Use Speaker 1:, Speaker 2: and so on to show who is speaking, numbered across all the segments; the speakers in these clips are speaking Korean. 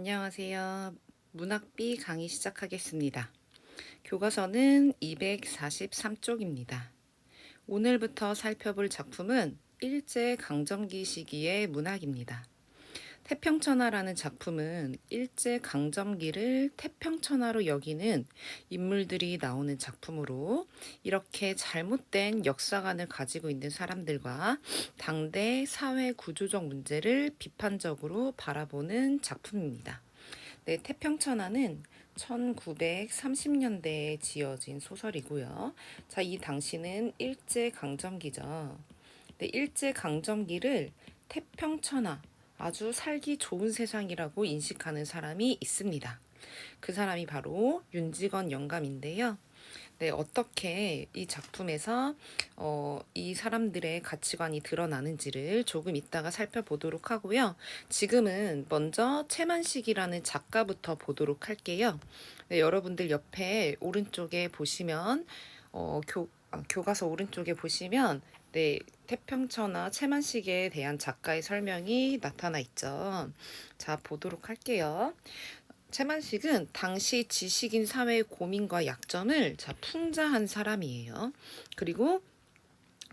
Speaker 1: 안녕하세요. 문학비 강의 시작하겠습니다. 교과서는 243쪽입니다. 오늘부터 살펴볼 작품은 일제강점기 시기의 문학입니다. 태평천하라는 작품은 일제강점기를 태평천하로 여기는 인물들이 나오는 작품으로 이렇게 잘못된 역사관을 가지고 있는 사람들과 당대 사회 구조적 문제를 비판적으로 바라보는 작품입니다. 네, 태평천하는 1930년대에 지어진 소설이고요. 자, 이 당시는 일제강점기죠. 네, 일제강점기를 태평천하, 아주 살기 좋은 세상이라고 인식하는 사람이 있습니다. 그 사람이 바로 윤직원 영감인데요. 네, 어떻게 이 작품에서 이 사람들의 가치관이 드러나는지를 조금 이따가 살펴보도록 하고요. 지금은 먼저 채만식이라는 작가부터 보도록 할게요. 네, 여러분들 옆에 오른쪽에 보시면 교과서 오른쪽에 보시면 네, 태평천하 채만식에 대한 작가의 설명이 나타나 있죠. 자, 보도록 할게요. 채만식은 당시 지식인 사회의 고민과 약점을 풍자한 사람이에요. 그리고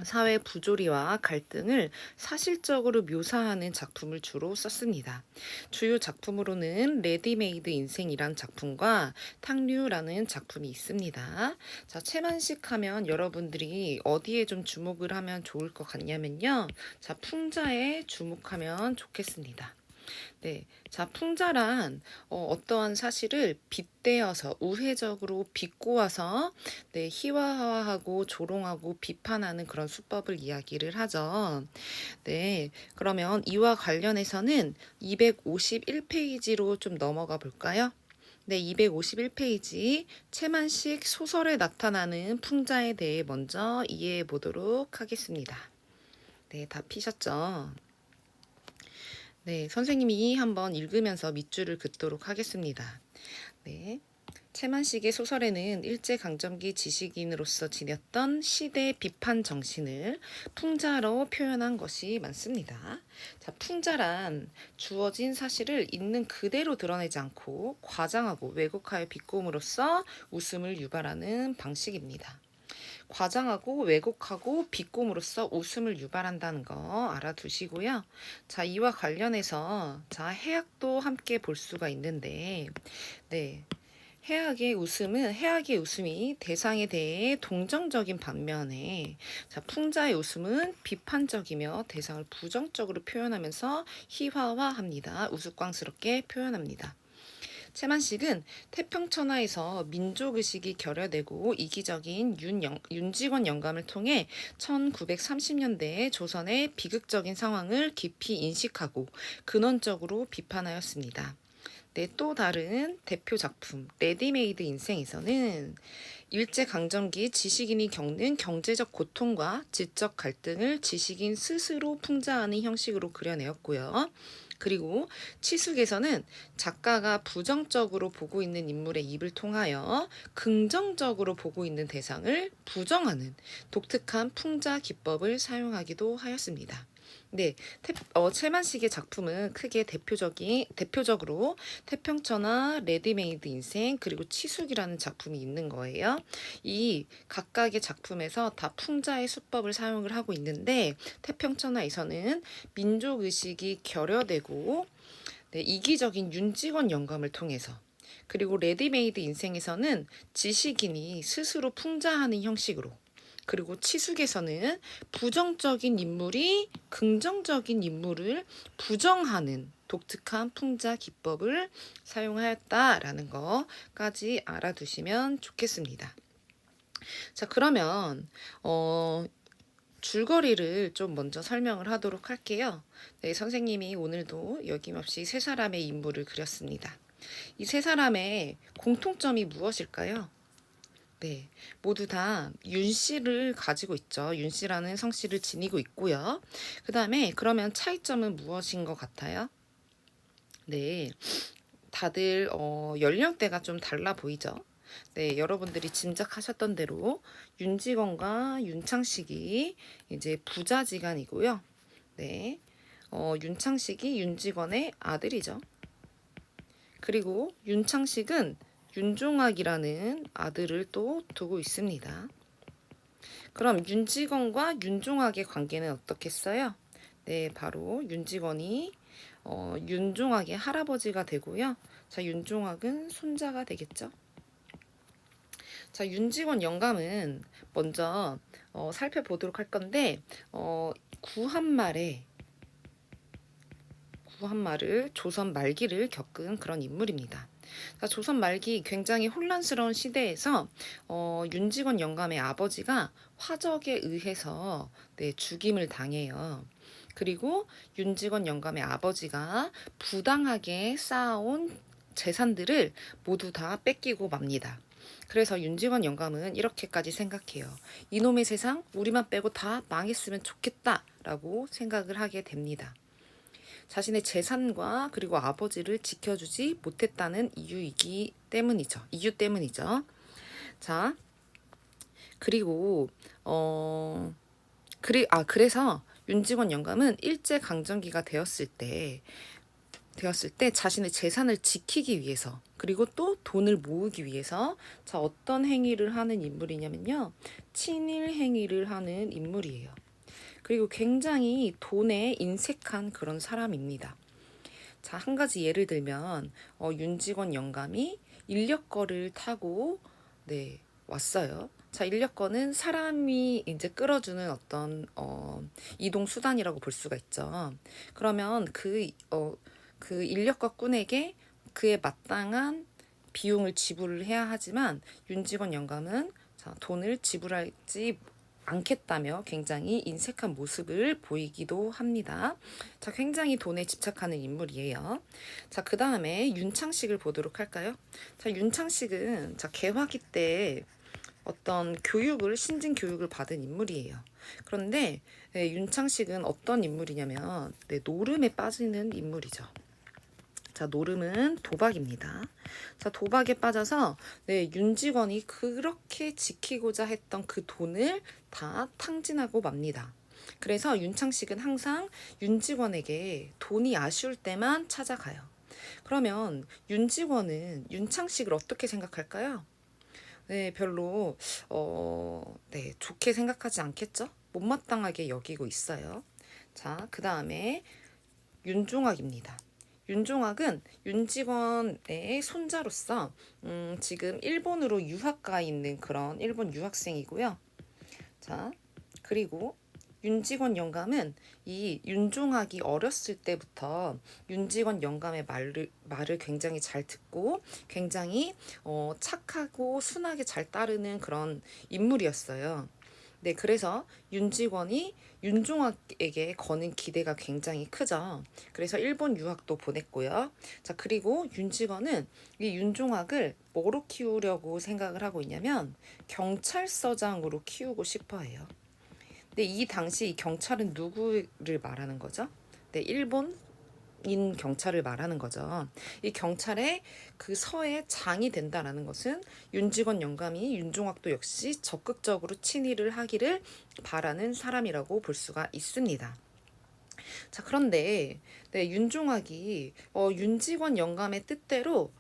Speaker 1: 사회 부조리와 갈등을 사실적으로 묘사하는 작품을 주로 썼습니다. 주요 작품으로는 레디메이드 인생이란 작품과 탕류라는 작품이 있습니다. 자, 채만식 하면 여러분들이 어디에 좀 주목을 하면 좋을 것 같냐면요. 자, 풍자에 주목하면 좋겠습니다. 네, 자, 풍자란 어떠한 사실을 빗대어서 우회적으로 비꼬아서 네, 희화화하고 조롱하고 비판하는 그런 수법을 이야기를 하죠. 네, 그러면 이와 관련해서는 251페이지로 좀 넘어가 볼까요? 네, 251페이지 채만식 소설에 나타나는 풍자에 대해 먼저 이해해 보도록 하겠습니다. 네, 다 피셨죠? 네, 선생님이 한번 읽으면서 밑줄을 긋도록 하겠습니다. 네. 채만식의 소설에는 일제강점기 지식인으로서 지녔던 시대 비판 정신을 풍자로 표현한 것이 많습니다. 자, 풍자란 주어진 사실을 있는 그대로 드러내지 않고 과장하고 왜곡하여 비꼬음으로써 웃음을 유발하는 방식입니다. 과장하고 왜곡하고 비꼼으로써 웃음을 유발한다는 거 알아두시고요. 자, 이와 관련해서 해학도 함께 볼 수가 있는데, 네. 해악의 웃음이 대상에 대해 동정적인 반면에 풍자의 웃음은 비판적이며 대상을 부정적으로 표현하면서 희화화합니다. 우스꽝스럽게 표현합니다. 채만식은 태평천하에서 민족의식이 결여되고 이기적인 윤직원 영감을 통해 1930년대의 조선의 비극적인 상황을 깊이 인식하고 근원적으로 비판하였습니다. 네, 또 다른 대표 작품 레디메이드 인생에서는 일제강점기 지식인이 겪는 경제적 고통과 지적 갈등을 지식인 스스로 풍자하는 형식으로 그려내었고요. 그리고 치숙에서는 작가가 부정적으로 보고 있는 인물의 입을 통하여 긍정적으로 보고 있는 대상을 부정하는 독특한 풍자 기법을 사용하기도 하였습니다. 네, 채만식의 작품은 크게 대표적으로 태평천하, 레디메이드 인생, 그리고 치숙이라는 작품이 있는 거예요. 이 각각의 작품에서 다 풍자의 수법을 사용을 하고 있는데 태평천하에서는 민족의식이 결여되고 네, 이기적인 윤직원 영감을 통해서 그리고 레디메이드 인생에서는 지식인이 스스로 풍자하는 형식으로 그리고 치숙에서는 부정적인 인물이 긍정적인 인물을 부정하는 독특한 풍자 기법을 사용하였다라는 거까지 알아두시면 좋겠습니다. 자, 그러면 줄거리를 좀 먼저 설명을 하도록 할게요. 네, 선생님이 오늘도 여김없이 세 사람의 인물을 그렸습니다. 이 세 사람의 공통점이 무엇일까요? 네, 모두 다 윤씨를 가지고 있죠. 윤씨라는 성씨를 지니고 있고요. 그 다음에 그러면 차이점은 무엇인 것 같아요? 네, 다들 연령대가 좀 달라 보이죠? 네, 여러분들이 짐작하셨던 대로 윤직원과 윤창식이 이제 부자지간이고요. 네, 윤창식이 윤직원의 아들이죠. 그리고 윤창식은 윤종학이라는 아들을 또 두고 있습니다. 그럼 윤직원과 윤종학의 관계는 어떻겠어요? 네, 바로 윤직원이 윤종학의 할아버지가 되고요. 자, 윤종학은 손자가 되겠죠. 자, 윤직원 영감은 먼저 살펴보도록 할 건데 구한말에 구한말을 조선 말기를 겪은 그런 인물입니다. 자, 조선 말기 굉장히 혼란스러운 시대에서 윤직원 영감의 아버지가 화적에 의해서 죽임을 당해요. 그리고 윤직원 영감의 아버지가 부당하게 쌓아온 재산들을 모두 다 뺏기고 맙니다. 그래서 윤직원 영감은 이렇게까지 생각해요. 이놈의 세상 우리만 빼고 다 망했으면 좋겠다라고 생각을 하게 됩니다. 자신의 재산과 그리고 아버지를 지켜주지 못했다는 이유 때문이죠. 자, 그리고 그래서 윤직원 영감은 일제 강점기가 되었을 때 자신의 재산을 지키기 위해서 그리고 또 돈을 모으기 위해서 자, 어떤 행위를 하는 인물이냐면요. 친일 행위를 하는 인물이에요. 그리고 굉장히 돈에 인색한 그런 사람입니다. 자, 한 가지 예를 들면 윤직원 영감이 인력거를 타고 왔어요. 자, 인력거는 사람이 이제 끌어주는 어떤 이동 수단이라고 볼 수가 있죠. 그러면 그 인력거 꾼에게 그에 마땅한 비용을 지불을 해야 하지만 윤직원 영감은 자, 돈을 지불하지 않겠다며 굉장히 인색한 모습을 보이기도 합니다. 자, 굉장히 돈에 집착하는 인물이에요. 자, 그 다음에 윤창식을 보도록 할까요? 자, 윤창식은 자, 개화기 때 어떤 신진 교육을 받은 인물이에요. 그런데 윤창식은 어떤 인물이냐면 노름에 빠지는 인물이죠. 자, 노름은 도박입니다. 자, 도박에 빠져서 윤직원이 그렇게 지키고자 했던 그 돈을 다 탕진하고 맙니다. 그래서 윤창식은 항상 윤직원에게 돈이 아쉬울 때만 찾아가요. 그러면 윤직원은 윤창식을 어떻게 생각할까요? 별로 좋게 생각하지 않겠죠? 못마땅하게 여기고 있어요. 자, 그 다음에 윤종학입니다. 윤종학은 윤직원의 손자로서 지금 일본으로 유학 가 있는 그런 일본 유학생이고요. 자, 그리고 윤직원 영감은 이 윤종학이 어렸을 때부터 윤직원 영감의 말을 굉장히 잘 듣고 굉장히 착하고 순하게 잘 따르는 그런 인물이었어요. 네, 그래서 윤직원이 윤종학에게 거는 기대가 굉장히 크죠. 그래서 일본 유학도 보냈고요. 자, 그리고 윤직원은 이 윤종학을 뭐로 키우려고 생각을 하고 있냐면 경찰서장으로 키우고 싶어 해요. 근데 이 당시 이 경찰은 누구를 말하는 거죠? 네, 일본인 경찰을 말하는 거죠. 이 경찰의 그 서의 장이 된다라는 것은 윤직원 영감이 윤종학도 역시 적극적으로 친일을 하기를 바라는 사람이라고 볼 수가 있습니다. 자, 그런데 윤종학이 윤직원 영감의 뜻대로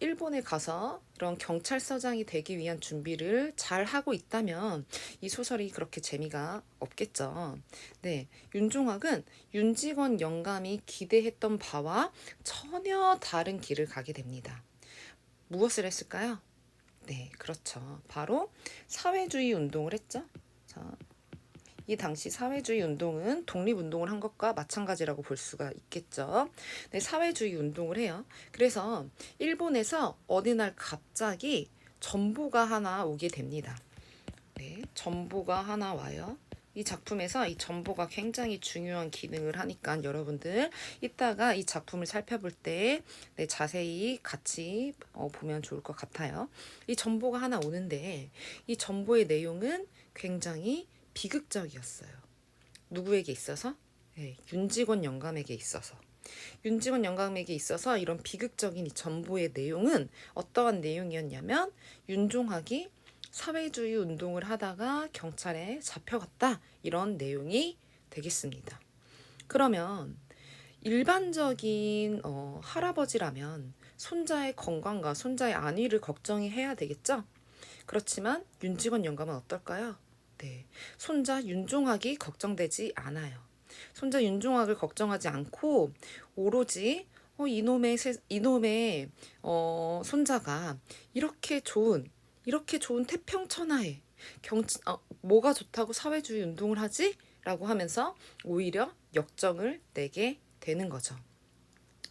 Speaker 1: 일본에 가서 이런 경찰서장이 되기 위한 준비를 잘 하고 있다면 이 소설이 그렇게 재미가 없겠죠. 네, 윤종학은 윤직원 영감이 기대했던 바와 전혀 다른 길을 가게 됩니다. 무엇을 했을까요? 네, 그렇죠. 바로 사회주의 운동을 했죠. 자, 이 당시 사회주의 운동은 독립운동을 한 것과 마찬가지라고 볼 수가 있겠죠. 네, 사회주의 운동을 해요. 그래서 일본에서 어느 날 갑자기 전보가 하나 오게 됩니다. 네, 전보가 하나 와요. 이 작품에서 이 전보가 굉장히 중요한 기능을 하니까 여러분들 이따가 이 작품을 살펴볼 때 자세히 같이 보면 좋을 것 같아요. 이 전보가 하나 오는데 이 전보의 내용은 굉장히 비극적이었어요. 누구에게 있어서? 네, 윤직원 영감에게 있어서. 윤직원 영감에게 있어서 이런 비극적인 이 전보의 내용은 어떠한 내용이었냐면 윤종학이 사회주의 운동을 하다가 경찰에 잡혀갔다 이런 내용이 되겠습니다. 그러면 일반적인 할아버지라면 손자의 건강과 손자의 안위를 걱정이 해야 되겠죠? 그렇지만 윤직원 영감은 어떨까요? 네, 손자 윤종학이 걱정되지 않아요. 손자 윤종학을 걱정하지 않고 오로지 이놈의 손자가 이렇게 좋은 태평천하에 뭐가 좋다고 사회주의 운동을 하지? 라고 하면서 오히려 역정을 내게 되는 거죠.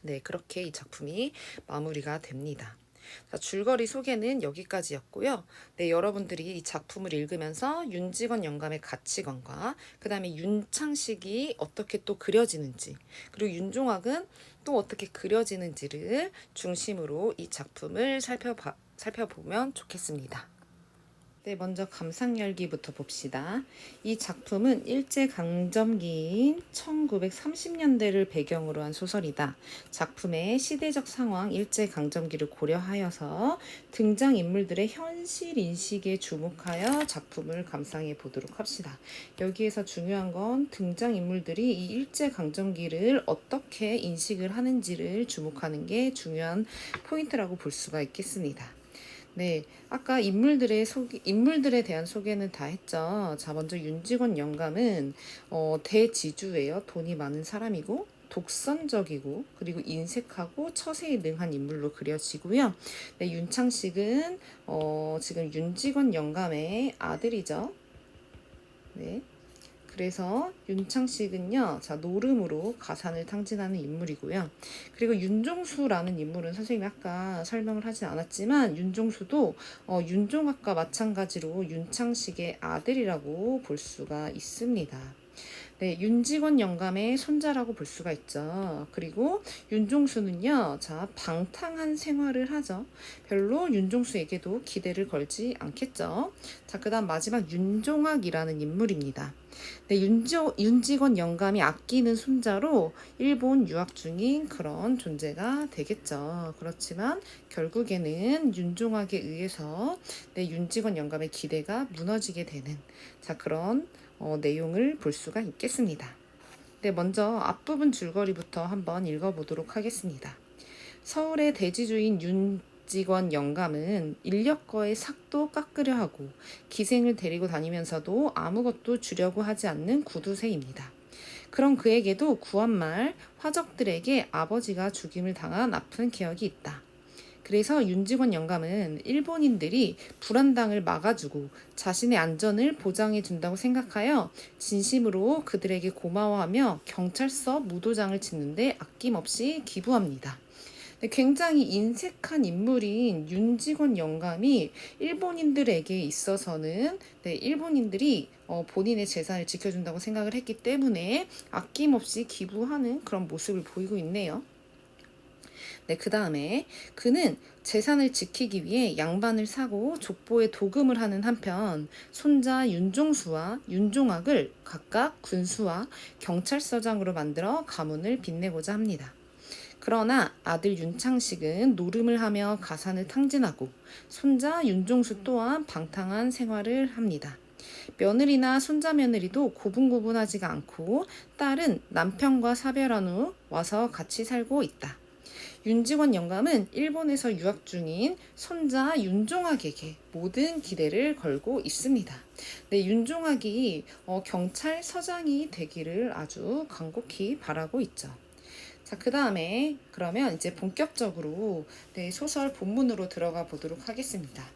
Speaker 1: 네, 그렇게 이 작품이 마무리가 됩니다. 자, 줄거리 소개는 여기까지였고요. 네, 여러분들이 이 작품을 읽으면서 윤직원 영감의 가치관과 그 다음에 윤창식이 어떻게 또 그려지는지, 그리고 윤종학은 또 어떻게 그려지는지를 중심으로 이 작품을 살펴보면 좋겠습니다. 네, 먼저 감상열기부터 봅시다. 이 작품은 일제강점기인 1930년대를 배경으로 한 소설이다. 작품의 시대적 상황, 일제강점기를 고려하여서 등장인물들의 현실 인식에 주목하여 작품을 감상해 보도록 합시다. 여기에서 중요한 건 등장인물들이 이 일제강점기를 어떻게 인식을 하는지를 주목하는 게 중요한 포인트라고 볼 수가 있겠습니다. 네, 아까 인물들에 대한 소개는 다 했죠. 자, 먼저 윤직원 영감은 대지주예요. 돈이 많은 사람이고 독선적이고 그리고 인색하고 처세에 능한 인물로 그려지고요. 네, 윤창식은 지금 윤직원 영감의 아들이죠. 네. 그래서 윤창식은요, 자, 노름으로 가산을 탕진하는 인물이고요. 그리고 윤종수라는 인물은 선생님이 아까 설명을 하진 않았지만, 윤종수도 윤종학과 마찬가지로 윤창식의 아들이라고 볼 수가 있습니다. 네, 윤직원 영감의 손자라고 볼 수가 있죠. 그리고 윤종수는요, 자, 방탕한 생활을 하죠. 별로 윤종수에게도 기대를 걸지 않겠죠. 자, 그 다음 마지막 윤종학이라는 인물입니다. 네, 윤직원 영감이 아끼는 손자로 일본 유학 중인 그런 존재가 되겠죠. 그렇지만 결국에는 윤종학에 의해서 네, 윤직원 영감의 기대가 무너지게 되는 그런 내용을 볼 수가 있겠습니다. 네, 먼저 앞부분 줄거리부터 한번 읽어보도록 하겠습니다. 서울의 대지주인 윤직원 영감은 인력거의 삭도 깎으려 하고 기생을 데리고 다니면서도 아무것도 주려고 하지 않는 구두쇠입니다. 그런 그에게도 구한말 화적들에게 아버지가 죽임을 당한 아픈 기억이 있다. 그래서 윤직원 영감은 일본인들이 불안당을 막아주고 자신의 안전을 보장해 준다고 생각하여 진심으로 그들에게 고마워하며 경찰서 무도장을 짓는데 아낌없이 기부합니다. 굉장히 인색한 인물인 윤직원 영감이 일본인들에게 있어서는 일본인들이 본인의 재산을 지켜준다고 생각을 했기 때문에 아낌없이 기부하는 그런 모습을 보이고 있네요. 네, 그 다음에 그는 재산을 지키기 위해 양반을 사고 족보에 도금을 하는 한편 손자 윤종수와 윤종학을 각각 군수와 경찰서장으로 만들어 가문을 빛내고자 합니다. 그러나 아들 윤창식은 노름을 하며 가산을 탕진하고 손자 윤종수 또한 방탕한 생활을 합니다. 며느리나 손자 며느리도 고분고분하지가 않고 딸은 남편과 사별한 후 와서 같이 살고 있다. 윤직원 영감은 일본에서 유학 중인 손자 윤종학에게 모든 기대를 걸고 있습니다. 네, 윤종학이 경찰서장이 되기를 아주 간곡히 바라고 있죠. 자, 그 다음에 그러면 이제 본격적으로 소설 본문으로 들어가 보도록 하겠습니다.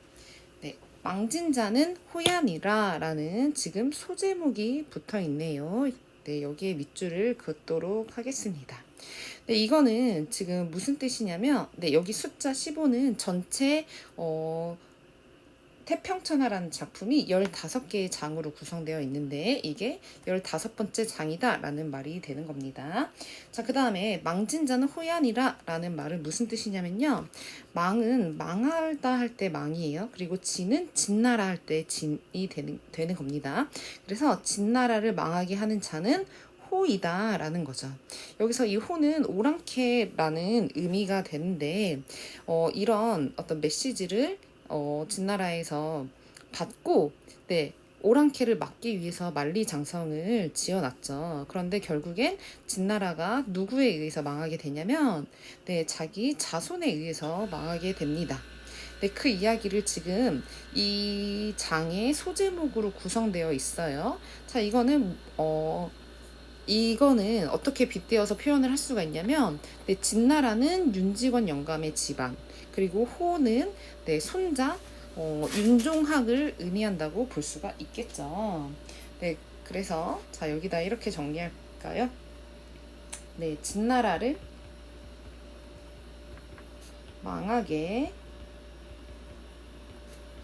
Speaker 1: 네, 망진자는 호얀이라 라는 지금 소제목이 붙어 있네요. 네, 여기에 밑줄을 긋도록 하겠습니다. 네, 이거는 지금 무슨 뜻이냐면, 네, 여기 숫자 15는 전체 태평천하라는 작품이 15개의 장으로 구성되어 있는데 이게 15번째 장이다 라는 말이 되는 겁니다. 자, 그 다음에 망진자는 호얀이라 라는 말은 무슨 뜻이냐면요, 망은 망하다 할 때 망이에요. 그리고 진은 진나라 할 때 진이 되는 겁니다. 그래서 진나라를 망하게 하는 자는 호이다 라는 거죠. 여기서 이 호는 오랑캐라는 의미가 되는데 이런 어떤 메시지를 진나라에서 받고 오랑캐를 막기 위해서 만리장성을 지어놨죠. 그런데 결국엔 진나라가 누구에 의해서 망하게 되냐면, 네, 자기 자손에 의해서 망하게 됩니다. 네, 그 이야기를 지금 이 장의 소제목으로 구성되어 있어요. 자, 이거는 어떻게 빗대어서 표현을 할 수가 있냐면, 네, 진나라는 윤직원 영감의 집안, 그리고 호는 네, 손자 윤종학을 의미한다고 볼 수가 있겠죠. 네, 그래서 자, 여기다 이렇게 정리할까요? 네, 진나라를 망하게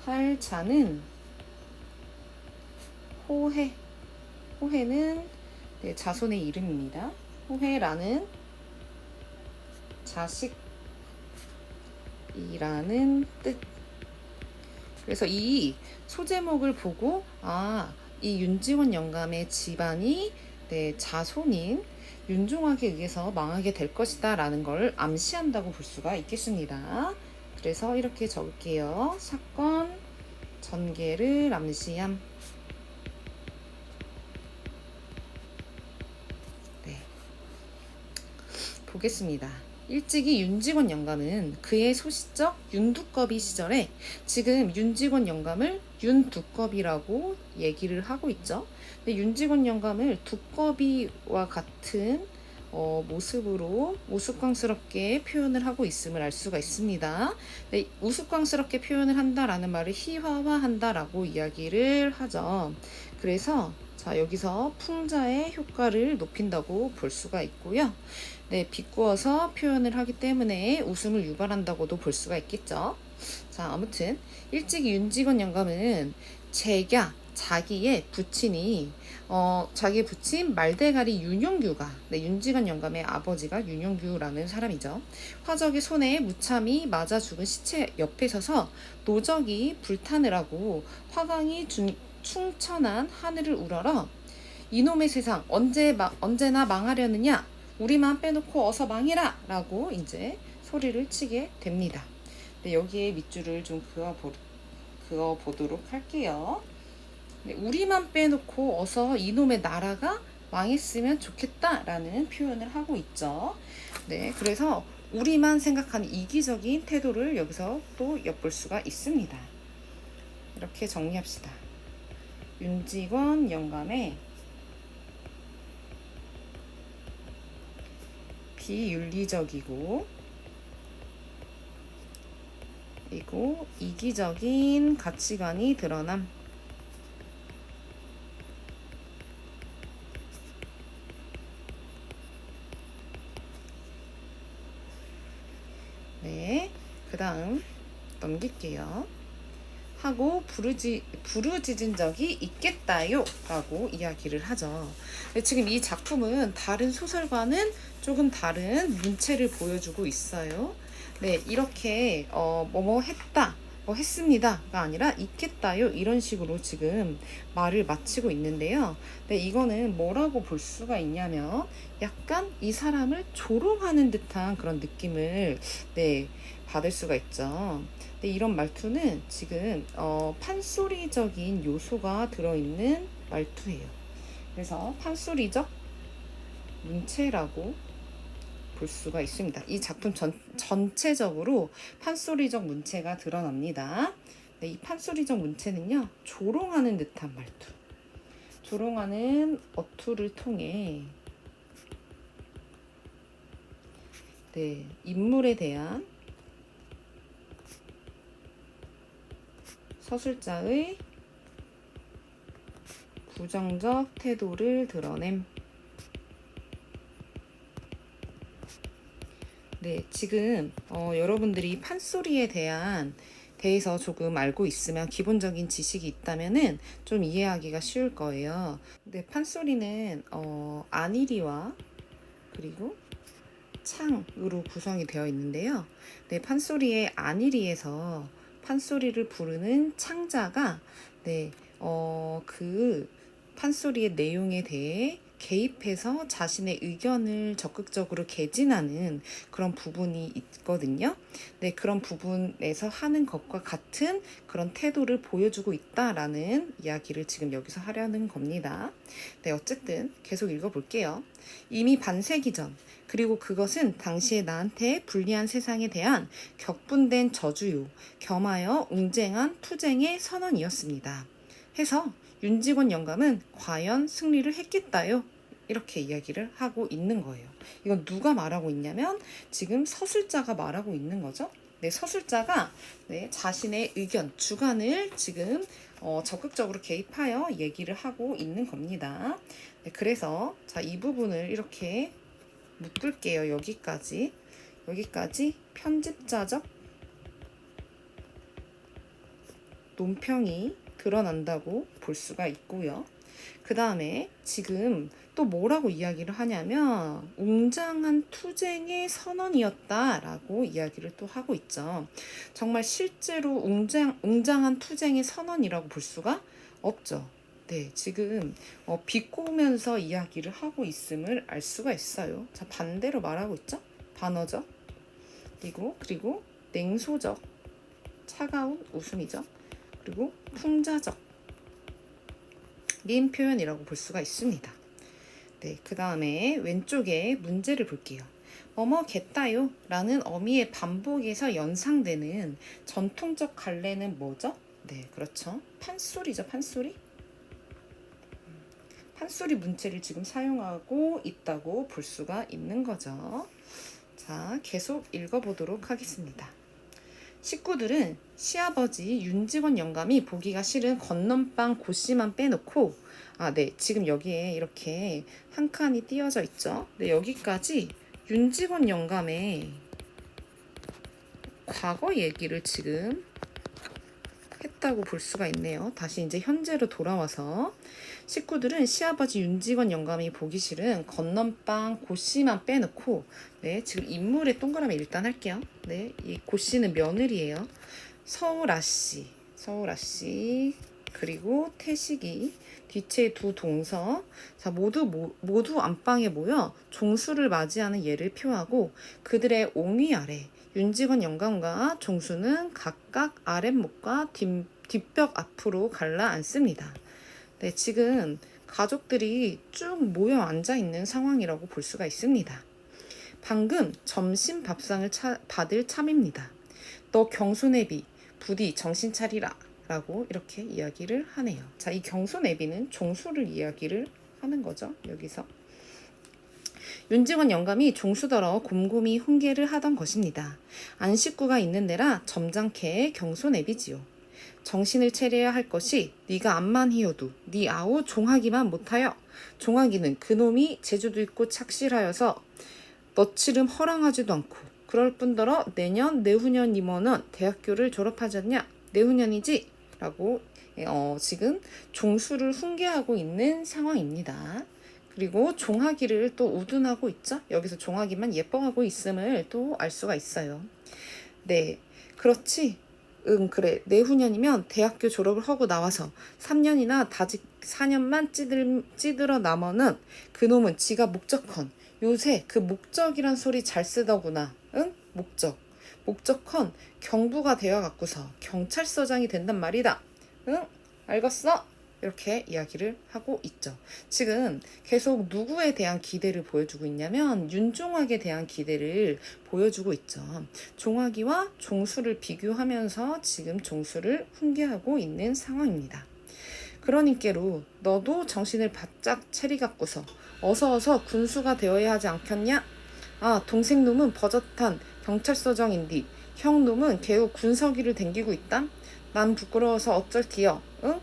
Speaker 1: 할 자는 호해. 호해는 네, 자손의 이름입니다. 호해라는 자식이라는 뜻. 그래서 이 소제목을 보고 이 윤지원 영감의 집안이 네, 자손인 윤종학에 의해서 망하게 될 것이다 라는 걸 암시한다고 볼 수가 있겠습니다. 그래서 이렇게 적을게요. 사건 전개를 암시함. 네, 보겠습니다. 일찍이 윤직원 영감은 그의 소시적 윤두꺼비 시절에 지금 윤직원 영감을 윤두꺼비라고 얘기를 하고 있죠. 근데 윤직원 영감을 두꺼비와 같은 모습으로 우스꽝스럽게 표현을 하고 있음을 알 수가 있습니다. 네, 우스꽝스럽게 표현을 한다라는 말을 희화화한다라고 이야기를 하죠. 그래서 자, 여기서 풍자의 효과를 높인다고 볼 수가 있고요. 네, 비꼬아서 표현을 하기 때문에 웃음을 유발한다고도 볼 수가 있겠죠. 자, 아무튼 일찍이 윤직원 영감은 자기의 부친이 자기 부친 말대가리 윤용규가 네, 윤직원 영감의 아버지가 윤용규라는 사람이죠. 화적의 손에 무참히 맞아 죽은 시체 옆에 서서 노적이 불타느라고 화강이 충천한 하늘을 우러러 이놈의 세상 언제나 망하려느냐, 우리만 빼놓고 어서 망해라 라고 이제 소리를 치게 됩니다. 네, 여기에 밑줄을 좀 그어 보도록 할게요. 네, 우리만 빼놓고 어서 이놈의 나라가 망했으면 좋겠다라는 표현을 하고 있죠. 네, 그래서 우리만 생각하는 이기적인 태도를 여기서 또 엿볼 수가 있습니다. 이렇게 정리합시다. 윤직원 영감의 비윤리적이고 그리고 이기적인 가치관이 드러남. 네, 그 다음 넘길게요. 하고 부르짖은 적이 있겠다요 라고 이야기를 하죠. 지금 이 작품은 다른 소설과는 조금 다른 문체를 보여주고 있어요. 네, 이렇게 뭐뭐 했다, 뭐 했습니다가 아니라 있겠다요 이런 식으로 지금 말을 마치고 있는데요. 네, 이거는 뭐라고 볼 수가 있냐면 약간 이 사람을 조롱하는 듯한 그런 느낌을 네, 받을 수가 있죠. 근데 이런 말투는 지금 판소리적인 요소가 들어있는 말투예요. 그래서 판소리적 문체라고 볼 수가 있습니다. 이 작품 전체적으로 판소리적 문체가 드러납니다. 네, 이 판소리적 문체는요, 조롱하는 듯한 말투, 조롱하는 어투를 통해 네, 인물에 대한 서술자의 부정적 태도를 드러냄. 네, 지금 여러분들이 판소리에 대해서 조금 알고 있으면 기본적인 지식이 있다면은 좀 이해하기가 쉬울 거예요. 네, 판소리는 안일이와 그리고 창으로 구성이 되어 있는데요. 네, 판소리의 안일이에서 판소리를 부르는 창자가 네, 그 판소리의 내용에 대해 개입해서 자신의 의견을 적극적으로 개진하는 그런 부분이 있거든요. 네, 그런 부분에서 하는 것과 같은 그런 태도를 보여주고 있다라는 이야기를 지금 여기서 하려는 겁니다. 네, 어쨌든 계속 읽어볼게요. 이미 반세기 전, 그리고 그것은 당시에 나한테 불리한 세상에 대한 격분된 저주요, 겸하여 웅쟁한 투쟁의 선언이었습니다. 해서 윤직원 영감은 과연 승리를 했겠다요? 이렇게 이야기를 하고 있는 거예요. 이건 누가 말하고 있냐면 지금 서술자가 말하고 있는 거죠. 네, 서술자가 네, 자신의 의견, 주관을 지금 적극적으로 개입하여 얘기를 하고 있는 겁니다. 네, 그래서 자, 이 부분을 이렇게 묶을게요. 여기까지 편집자적 논평이 드러난다고 볼 수가 있고요. 그 다음에 지금 또 뭐라고 이야기를 하냐면 웅장한 투쟁의 선언이었다라고 이야기를 또 하고 있죠. 정말 실제로 웅장한 투쟁의 선언이라고 볼 수가 없죠. 네, 지금 비꼬면서 이야기를 하고 있음을 알 수가 있어요. 자, 반대로 말하고 있죠. 반어적, 그리고 냉소적, 차가운 웃음이죠. 그리고 풍자적 린 표현이라고 볼 수가 있습니다. 네, 그 다음에 왼쪽에 문제를 볼게요. 뭐뭐겠다요 라는 어미의 반복에서 연상되는 전통적 갈래는 뭐죠? 네, 그렇죠. 판소리죠, 판소리. 판소리 문체를 지금 사용하고 있다고 볼 수가 있는 거죠. 자, 계속 읽어보도록 하겠습니다. 식구들은 시아버지 윤직원 영감이 보기가 싫은 건넌방 고씨만 빼놓고 네, 지금 여기에 이렇게 한 칸이 띄어져 있죠. 네, 여기까지 윤직원 영감의 과거 얘기를 지금 했다고 볼 수가 있네요. 다시 이제 현재로 돌아와서 식구들은 시아버지 윤직원 영감이 보기 싫은 건넌방 고씨만 빼놓고 네, 지금 인물의 동그라미 일단 할게요. 네, 이 고씨는 며느리예요. 서울아씨 그리고 태식이 뒤에 두 동서 자 모두 안방에 모여 종수를 맞이하는 예를 표하고 그들의 옹위 아래 윤직원 영감과 종수는 각각 아랫목과 뒷벽 앞으로 갈라 앉습니다. 네, 지금 가족들이 쭉 모여 앉아 있는 상황이라고 볼 수가 있습니다. 방금 점심 밥상을 받을 참입니다. 너 경손애비 부디 정신 차리라 라고 이렇게 이야기를 하네요. 자, 이 경손애비는 종수를 이야기를 하는 거죠. 여기서 윤직원 영감이 종수더러 곰곰이 훈계를 하던 것입니다. 안식구가 있는 데라 점잖게 경손애비지요. 정신을 차려야 할 것이 네가 암만 희어도 네 아우 종하기만 못하여 종하기는 그놈이 재주도 있고 착실하여서 너치름 허랑하지도 않고 그럴 뿐더러 내후년이면은 대학교를 졸업하잖냐 내후년이지 라고 지금 종수를 훈계하고 있는 상황입니다. 그리고 종하기를 또 우둔하고 있죠. 여기서 종하기만 예뻐하고 있음을 또 알 수가 있어요. 네, 그렇지. 그래. 내후년이면 대학교 졸업을 하고 나와서 3년이나 다직 4년만 찌들어 남어는 그놈은 지가 목적헌. 요새 그 목적이란 소리 잘 쓰더구나. 응? 목적헌 경부가 되어 갖고서 경찰서장이 된단 말이다. 응? 알겠어? 이렇게 이야기를 하고 있죠. 지금 계속 누구에 대한 기대를 보여주고 있냐면 윤종학에 대한 기대를 보여주고 있죠. 종학이와 종수를 비교하면서 지금 종수를 훈계하고 있는 상황입니다. 그러니께로 너도 정신을 바짝 차리갖고서 어서 군수가 되어야 하지 않겠냐? 동생놈은 버젓한 경찰서장인디 형놈은 개우 군서기를 댕기고 있다? 난 부끄러워서 어쩔디여? 응?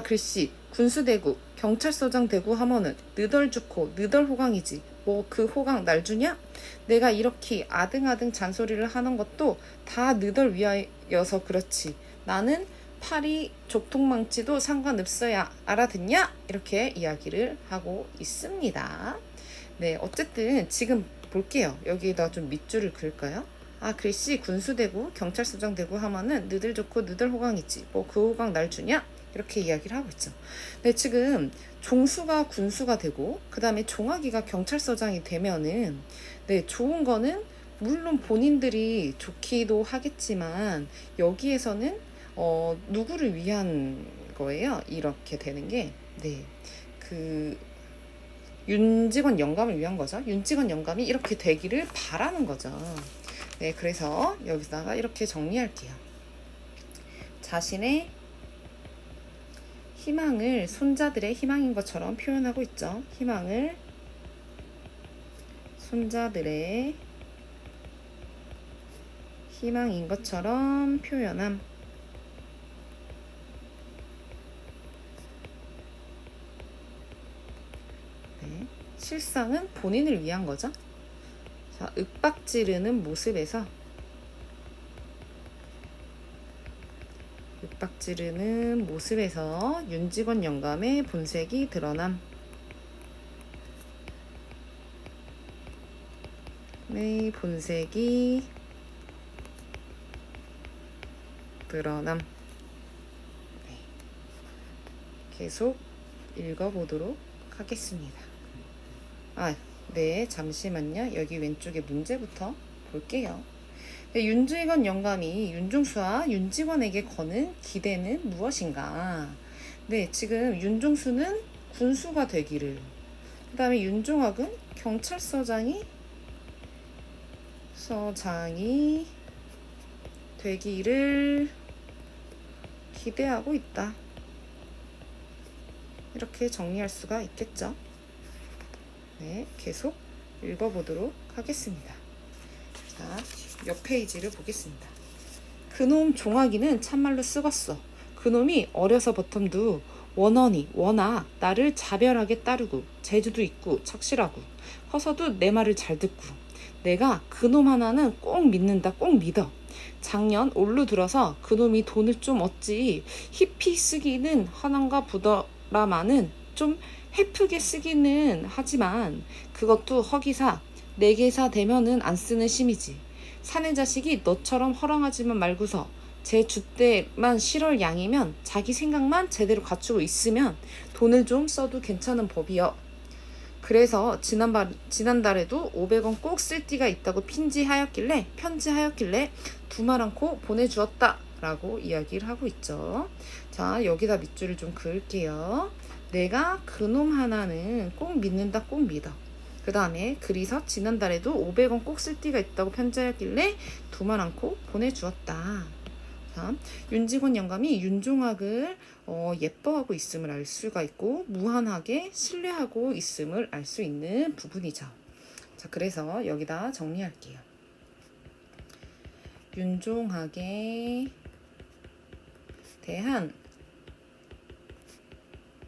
Speaker 1: 글씨 군수대구 경찰서장 되고 하면은 느덜 주코 느덜 호강이지 뭐 그 호강 날 주냐? 내가 이렇게 아등아등 잔소리를 하는 것도 다 느덜 위하여서 그렇지 나는 팔이 족통망치도 상관없어야 알아듣냐? 이렇게 이야기를 하고 있습니다. 네, 어쨌든 지금 볼게요. 여기에다 좀 밑줄을 그을까요? 글씨 군수되고 경찰서장 되고 하면은 느들 좋고 느들 호강이지 뭐 그 호강 날 주냐? 이렇게 이야기를 하고 있죠. 네, 지금 종수가 군수가 되고 그 다음에 종아기가 경찰서장이 되면은 네, 좋은 거는 물론 본인들이 좋기도 하겠지만 여기에서는 누구를 위한 거예요? 이렇게 되는 게 네, 그 윤직원 영감을 위한 거죠. 윤직원 영감이 이렇게 되기를 바라는 거죠. 네, 그래서 여기다가 이렇게 정리할게요. 자신의 희망을 손자들의 희망인 것처럼 표현하고 있죠. 희망을 손자들의 희망인 것처럼 표현함. 네, 실상은 본인을 위한 거죠. 자, 윽박지르는 모습에서 윽박지르는 모습에서 윤직원 영감의 본색이 드러남. 네, 본색이 드러남. 네, 계속 읽어보도록 하겠습니다. 네, 잠시만요. 여기 왼쪽에 문제부터 볼게요. 네, 윤직원 영감이 윤종수와 윤직원에게 거는 기대는 무엇인가? 네, 지금 윤종수는 군수가 되기를, 그 다음에 윤종학은 경찰서장이 되기를 기대하고 있다. 이렇게 정리할 수가 있겠죠. 네, 계속 읽어보도록 하겠습니다. 자, 옆 페이지를 보겠습니다. 그놈 종아기는 참말로 썩었어. 그놈이 어려서 버텀도 원언이 워낙 나를 자별하게 따르고 재주도 있고 착실하고 허서도 내 말을 잘 듣고 내가 그놈 하나는 꼭 믿는다. 꼭 믿어. 작년 올로 들어서 그놈이 돈을 좀 얻지 희피 쓰기는 하는가 보더라마는 좀 헤프게 쓰기는 하지만 그것도 허기사 내게사 되면은 안 쓰는 심이지. 사내 자식이 너처럼 허랑하지만 말고서 제 줏대만 실을 양이면 자기 생각만 제대로 갖추고 있으면 돈을 좀 써도 괜찮은 법이여. 그래서 지난달에도 500원 꼭 쓸 띠가 있다고 편지하였길래 두말 않고 보내주었다 라고 이야기를 하고 있죠. 자, 여기다 밑줄을 좀 그을게요. 내가 그놈 하나는 꼭 믿는다. 꼭 믿어. 그 다음에 그리서 지난달에도 500원 꼭 쓸 띠가 있다고 편지하였길래 두말 않고 보내주었다. 자, 윤직원 영감이 윤종학을 예뻐하고 있음을 알 수가 있고 무한하게 신뢰하고 있음을 알 수 있는 부분이죠. 자, 그래서 여기다 정리할게요. 윤종학에 대한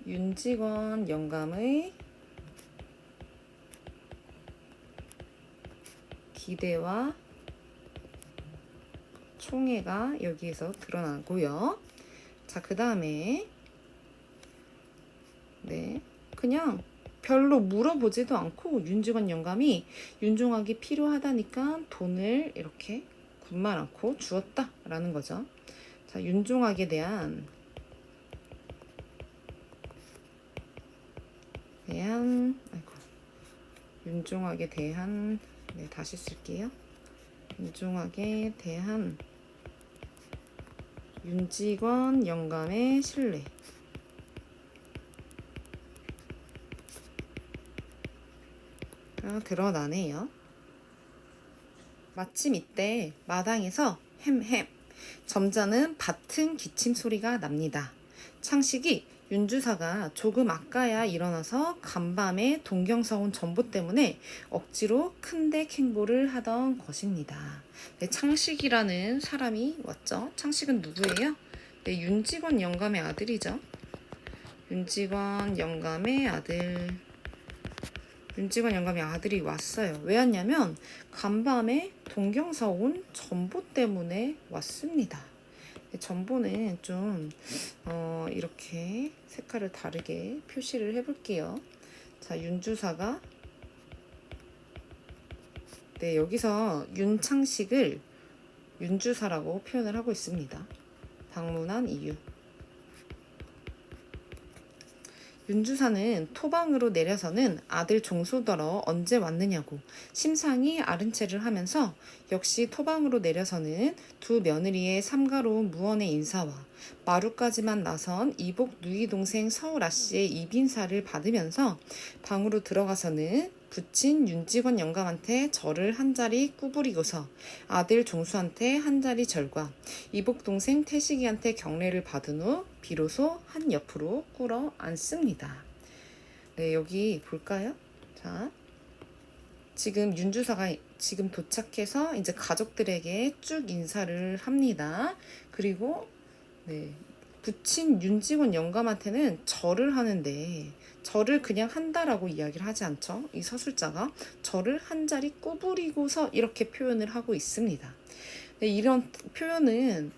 Speaker 1: 윤직원 영감의 기대와 총애가 여기에서 드러나고요. 자, 그 다음에 네, 그냥 별로 물어보지도 않고 윤직원 영감이 윤종학이 필요하다니까 돈을 이렇게 군말 않고 주었다라는 거죠. 자, 윤종학에 대한 윤종학에 대한 네, 다시 쓸게요. 윤종학에 대한 윤직원 영감의 신뢰. 드러나네요. 마침 이때 마당에서 햄햄 점잖은 밭은 기침 소리가 납니다. 창식이 윤주사가 조금 아까야 일어나서 간밤에 동경사 온 전보 때문에 억지로 큰데 캥보를 하던 것입니다. 네, 창식이라는 사람이 왔죠. 창식은 누구예요? 네, 윤직원 영감의 아들이죠. 윤직원 영감의 아들이 왔어요. 왜 왔냐면 간밤에 동경사 온 전보 때문에 왔습니다. 전보는 좀 이렇게 색깔을 다르게 표시를 해볼게요. 자, 윤주사가 네, 여기서 윤창식을 윤주사라고 표현을 하고 있습니다. 방문한 이유. 윤주사는 토방으로 내려서는 아들 종소더러 언제 왔느냐고 심상이 아른 체를 하면서 역시 토방으로 내려서는 두 며느리의 삼가로운 무언의 인사와 마루까지만 나선 이복 누이 동생 서울 아씨의 입인사를 받으면서 방으로 들어가서는 부친 윤직원 영감한테 절을 한 자리 구부리고서 아들 종수한테 한 자리 절과 이복 동생 태식이한테 경례를 받은 후 비로소 한 옆으로 꿇어 앉습니다. 네, 여기 볼까요? 자, 지금 윤주사가 지금 도착해서 이제 가족들에게 쭉 인사를 합니다. 그리고 네, 부친 윤직원 영감한테는 절을 하는데 절을 그냥 한다라고 이야기를 하지 않죠. 이 서술자가 절을 한 자리 구부리고서 이렇게 표현을 하고 있습니다. 네, 이런 표현은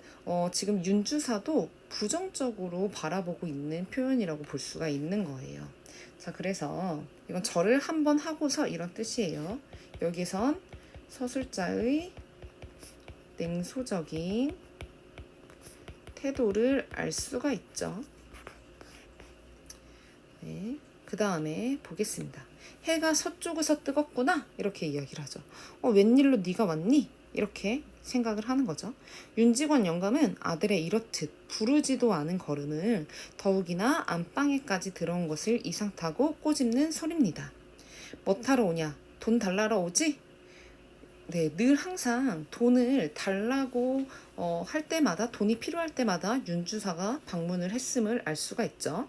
Speaker 1: 지금 윤주사도 부정적으로 바라보고 있는 표현이라고 볼 수가 있는 거예요. 자, 그래서 이건 절을 한번 하고서 이런 뜻이에요. 여기선 서술자의 냉소적인 태도를 알 수가 있죠. 네, 그 다음에 보겠습니다. 해가 서쪽에서 뜨겁구나 이렇게 이야기를 하죠. 웬일로 네가 왔니? 이렇게 생각을 하는 거죠. 윤직원 영감은 아들의 이렇듯 부르지도 않은 걸음을 더욱이나 안방에까지 들어온 것을 이상타고 꼬집는 소리입니다. 뭐 타러 오냐? 돈 달라러 오지? 네, 늘 항상 돈을 달라고 할 때마다 돈이 필요할 때마다 윤주사가 방문을 했음을 알 수가 있죠.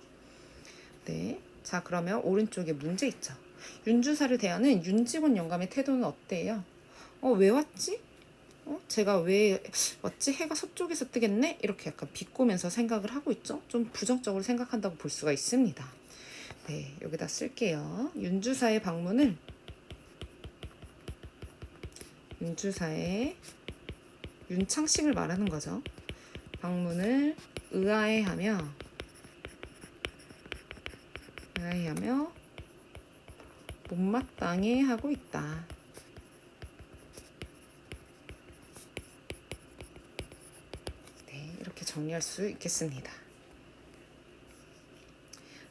Speaker 1: 네, 자 그러면 오른쪽에 문제 있죠. 윤주사를 대하는 윤직원 영감의 태도는 어때요? 왜 왔지? 제가 왜 왔지? 해가 서쪽에서 뜨겠네? 이렇게 약간 비꼬면서 생각을 하고 있죠. 좀 부정적으로 생각한다고 볼 수가 있습니다. 네, 여기다 쓸게요. 윤주사의 방문을 윤주사의 윤창식을 말하는 거죠. 방문을 의아해하며 못마땅해 하고 있다. 네, 이렇게 정리할 수 있겠습니다.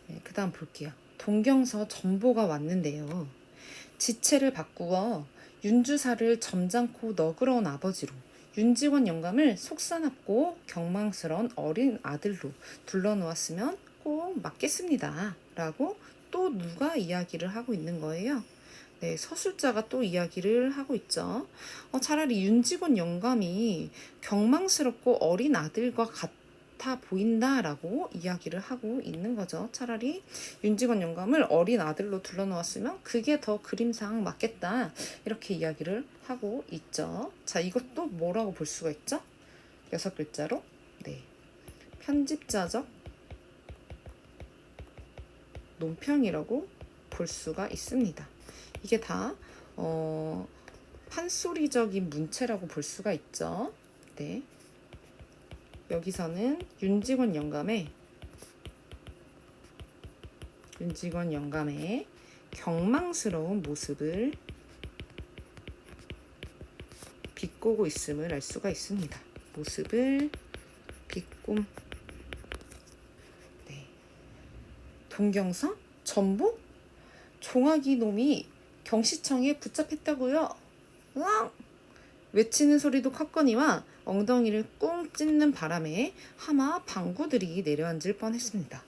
Speaker 1: 네, 그 다음 볼게요. 동경서 전보가 왔는데요. 지체를 바꾸어 윤주사를 점잖고 너그러운 아버지로 윤직원 영감을 속사납고 경망스러운 어린 아들로 둘러놓았으면 꼭 맞겠습니다. 라고 또 누가 이야기를 하고 있는 거예요. 네, 서술자가 또 이야기를 하고 있죠. 차라리 윤직원 영감이 경망스럽고 어린 아들과 같아 보인다라고 이야기를 하고 있는 거죠. 차라리 윤직원 영감을 어린 아들로 둘러놓았으면 그게 더 그림상 맞겠다. 이렇게 이야기를 하고 있죠. 자, 이것도 뭐라고 볼 수가 있죠? 6글자로 네, 편집자적 논평이라고 볼 수가 있습니다. 이게 다 판소리적인 문체라고 볼 수가 있죠. 네, 여기서는 윤직원 영감의 경망스러운 모습을 비꼬고 있음을 알 수가 있습니다. 모습을 비꼼. 네. 동경서? 전보? 종아기 놈이 경시청에 붙잡혔다고요. 으앙! 외치는 소리도 컸거니와 엉덩이를 꽁 찢는 바람에 하마 방구들이 내려앉을 뻔했습니다.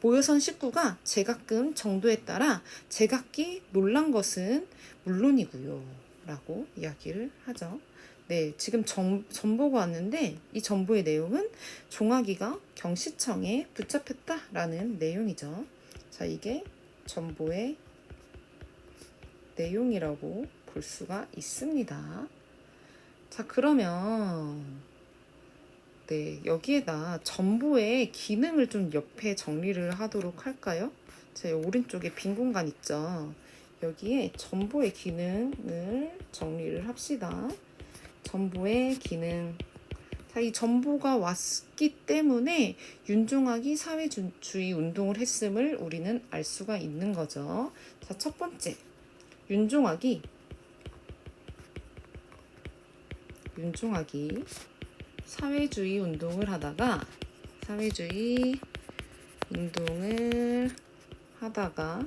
Speaker 1: 모여선 식구가 제각금 정도에 따라 제각기 놀란 것은 물론이고요. 라고 이야기를 하죠. 네, 지금 전보가 왔는데 이 전보의 내용은 종아기가 경시청에 붙잡혔다라는 내용이죠. 자, 이게 전보의 내용이라고 볼 수가 있습니다. 자, 그러면 네, 여기에다 전보의 기능을 좀 옆에 정리를 하도록 할까요? 제 오른쪽에 빈 공간 있죠. 여기에 전보의 기능을 정리를 합시다. 전보의 기능. 자, 이 전보가 왔기 때문에 윤종학이 사회주의 운동을 했음을 우리는 알 수가 있는 거죠. 자, 첫 번째. 윤종학이 사회주의 운동을 하다가 사회주의 운동을 하다가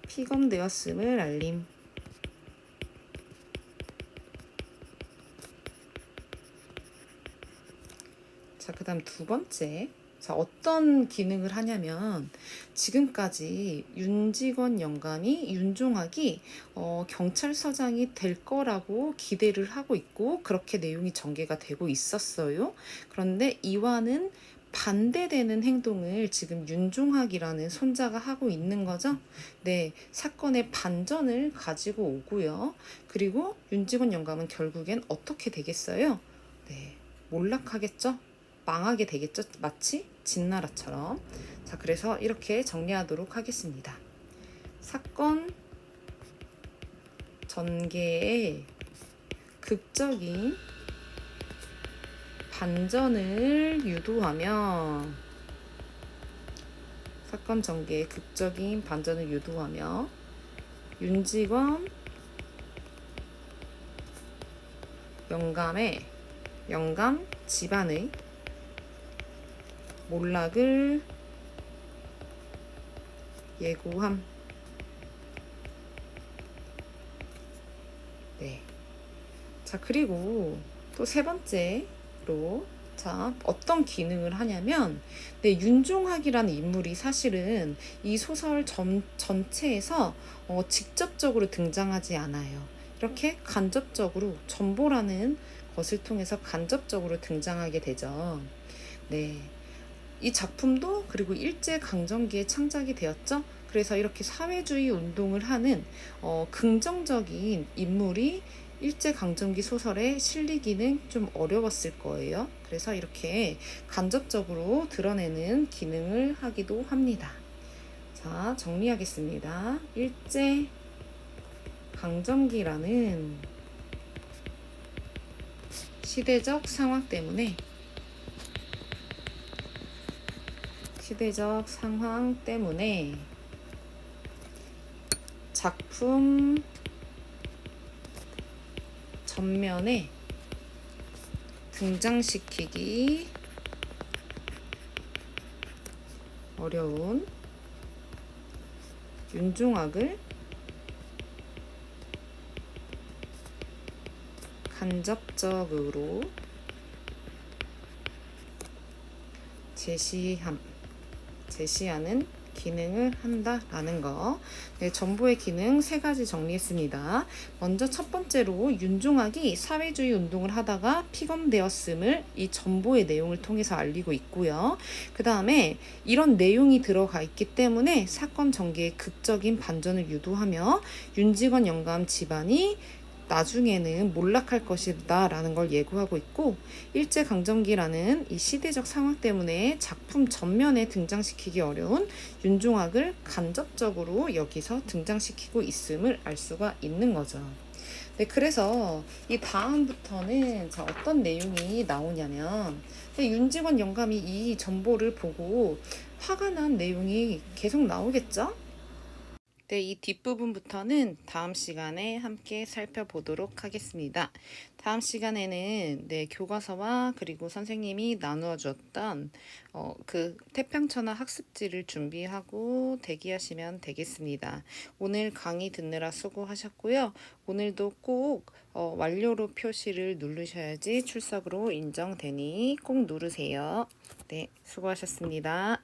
Speaker 1: 피검되었음을 알림. 자, 그 다음 두 번째. 자, 어떤 기능을 하냐면 지금까지 윤직원 영감이 윤종학이 경찰서장이 될 거라고 기대를 하고 있고 그렇게 내용이 전개가 되고 있었어요. 그런데 이와는 반대되는 행동을 지금 윤종학이라는 손자가 하고 있는 거죠. 네, 사건의 반전을 가지고 오고요. 그리고 윤직원 영감은 결국엔 어떻게 되겠어요? 네, 몰락하겠죠? 망하게 되겠죠? 마치 진나라처럼. 자, 그래서 이렇게 정리하도록 하겠습니다. 사건 전개의 극적인 반전을 유도하며 사건 전개의 극적인 반전을 유도하며 윤직원 영감 집안의 몰락을 예고함. 네. 자, 그리고 또 세 번째로 자, 어떤 기능을 하냐면 네, 윤종학이라는 인물이 사실은 이 소설 전체에서 직접적으로 등장하지 않아요. 이렇게 간접적으로 전보라는 것을 통해서 간접적으로 등장하게 되죠. 네. 이 작품도 그리고 일제강점기에 창작이 되었죠. 그래서 이렇게 사회주의 운동을 하는 긍정적인 인물이 일제강점기 소설에 실리기는 좀 어려웠을 거예요. 그래서 이렇게 간접적으로 드러내는 기능을 하기도 합니다. 자, 정리하겠습니다. 일제강점기라는 시대적 상황 때문에 작품 전면에 등장시키기 어려운 윤종학을 간접적으로 제시하는 기능을 한다라는 거. 네, 전보의 기능 세 가지 정리했습니다. 먼저 첫 번째로 윤종학이 사회주의 운동을 하다가 피검되었음을 이 전보의 내용을 통해서 알리고 있고요. 그 다음에 이런 내용이 들어가 있기 때문에 사건 전개의 극적인 반전을 유도하며 윤직원 영감 집안이 나중에는 몰락할 것이다 라는 걸 예고하고 있고, 일제강점기라는 이 시대적 상황 때문에 작품 전면에 등장시키기 어려운 윤종학을 간접적으로 여기서 등장시키고 있음을 알 수가 있는 거죠. 네, 그래서 이 다음부터는 자, 어떤 내용이 나오냐면 윤직원 영감이 이 전보를 보고 화가 난 내용이 계속 나오겠죠? 네, 이 뒷부분부터는 다음 시간에 함께 살펴보도록 하겠습니다. 다음 시간에는 네, 교과서와 그리고 선생님이 나누어 주었던 그 태평천하 학습지를 준비하고 대기하시면 되겠습니다. 오늘 강의 듣느라 수고하셨고요. 오늘도 꼭 완료로 표시를 누르셔야지 출석으로 인정되니 꼭 누르세요. 네, 수고하셨습니다.